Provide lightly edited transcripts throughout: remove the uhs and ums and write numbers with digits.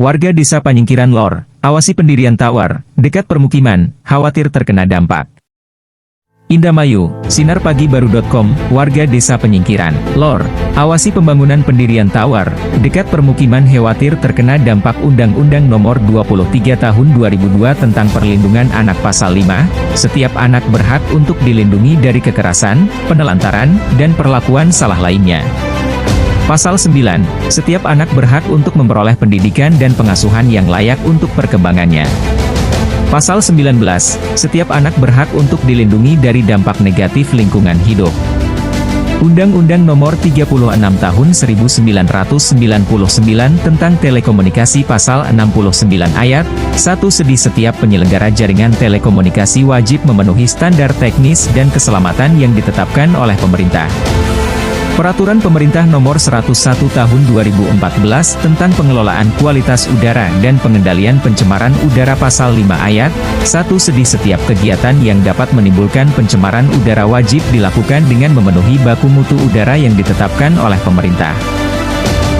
warga desa Panyingkiran Lor, awasi pendirian tower, dekat permukiman, khawatir terkena dampak. Indramayu, sinarpagibaru.com, warga desa Panyingkiran Lor, awasi pembangunan pendirian tower, dekat permukiman khawatir terkena dampak Undang-Undang Nomor 23 Tahun 2002 tentang Perlindungan Anak Pasal 5, setiap anak berhak untuk dilindungi dari kekerasan, penelantaran, dan perlakuan salah lainnya. Pasal 9, setiap anak berhak untuk memperoleh pendidikan dan pengasuhan yang layak untuk perkembangannya. Pasal 19, setiap anak berhak untuk dilindungi dari dampak negatif lingkungan hidup. Undang-Undang Nomor 36 Tahun 1999 tentang Telekomunikasi Pasal 69 Ayat 1 setiap penyelenggara jaringan telekomunikasi wajib memenuhi standar teknis dan keselamatan yang ditetapkan oleh pemerintah. Peraturan Pemerintah Nomor 101 Tahun 2014 tentang Pengelolaan Kualitas Udara dan Pengendalian Pencemaran Udara Pasal 5 Ayat 1 setiap kegiatan yang dapat menimbulkan pencemaran udara wajib dilakukan dengan memenuhi baku mutu udara yang ditetapkan oleh pemerintah.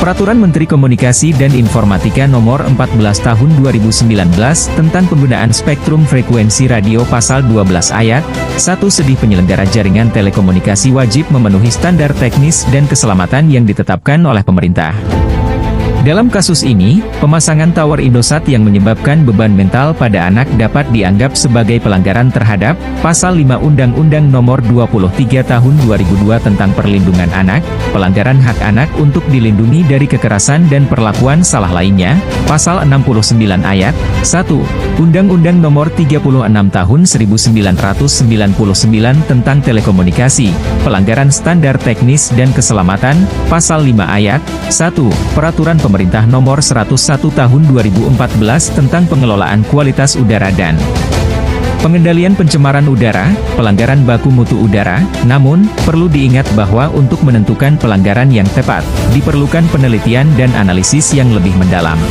Peraturan Menteri Komunikasi dan Informatika Nomor 14 Tahun 2019 tentang Penggunaan Spektrum Frekuensi Radio Pasal 12 Ayat 1 penyelenggara jaringan telekomunikasi wajib memenuhi standar teknis dan keselamatan yang ditetapkan oleh pemerintah. Dalam kasus ini, pemasangan tower Indosat yang menyebabkan beban mental pada anak dapat dianggap sebagai pelanggaran terhadap Pasal 5 Undang-Undang Nomor 23 Tahun 2002 tentang Perlindungan Anak, pelanggaran hak anak untuk dilindungi dari kekerasan dan perlakuan salah lainnya, Pasal 69 Ayat 1, Undang-Undang Nomor 36 Tahun 1999 tentang Telekomunikasi, pelanggaran standar teknis dan keselamatan, Pasal 5 Ayat 1, Peraturan Pemerintah Nomor 101 Tahun 2014 tentang Pengelolaan Kualitas Udara dan Pengendalian Pencemaran Udara, pelanggaran baku mutu udara. Namun, perlu diingat bahwa untuk menentukan pelanggaran yang tepat, diperlukan penelitian dan analisis yang lebih mendalam.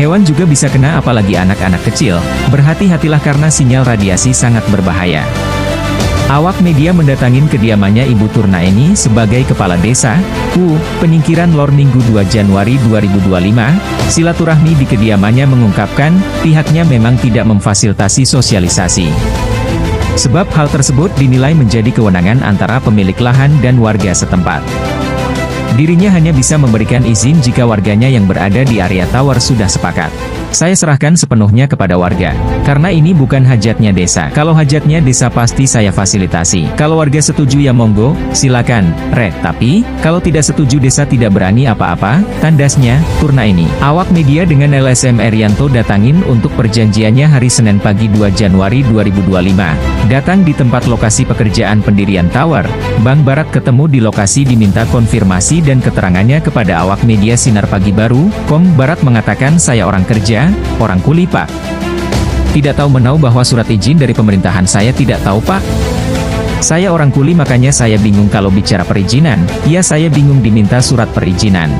Hewan juga bisa kena, apalagi anak-anak kecil. Berhati-hatilah karena sinyal radiasi sangat berbahaya. Awak media mendatangi kediamannya Ibu Turnaeni sebagai Kepala Desa, Panyingkiran Lor Minggu 2 Januari 2025, silaturahmi di kediamannya mengungkapkan, pihaknya memang tidak memfasilitasi sosialisasi. Sebab hal tersebut dinilai menjadi kewenangan antara pemilik lahan dan warga setempat. Dirinya hanya bisa memberikan izin jika warganya yang berada di area tower sudah sepakat. Saya serahkan sepenuhnya kepada warga. Karena ini bukan hajatnya desa. Kalau hajatnya desa pasti saya fasilitasi. Kalau warga setuju ya monggo, silakan, Tapi, kalau tidak setuju desa tidak berani apa-apa, tandasnya, Turnaeni. Awak media dengan LSM Erianto datangin untuk perjanjiannya hari Senin pagi 2 Januari 2025. Datang di tempat lokasi pekerjaan pendirian tower, Bang Barat ketemu di lokasi diminta konfirmasi dan keterangannya kepada awak media Sinar Pagi Baru. Barat mengatakan saya orang kerja, orang kuli Pak. Tidak tahu menau bahwa surat izin dari pemerintahan saya tidak tahu Pak. Saya orang kuli makanya saya bingung kalau bicara perizinan, ya saya bingung diminta surat perizinan.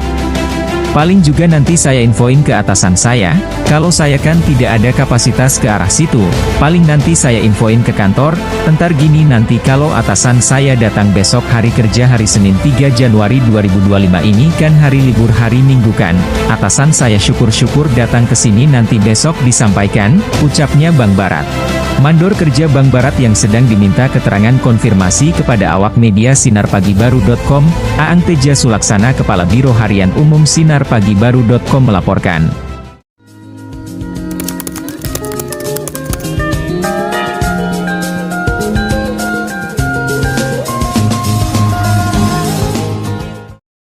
Paling juga nanti saya infoin ke atasan saya, kalau saya kan tidak ada kapasitas ke arah situ, paling nanti saya infoin ke kantor, entar gini nanti kalau atasan saya datang besok hari kerja hari Senin 3 Januari 2025 ini kan hari libur hari Minggu kan, atasan saya syukur-syukur datang ke sini nanti besok disampaikan, ucapnya Bang Barat. Mandor kerja Bang Barat yang sedang diminta keterangan konfirmasi kepada awak media sinarpagibaru.com, Aang Teja Sulaksana Kepala Biro Harian Umum Sinarpagibaru.com melaporkan.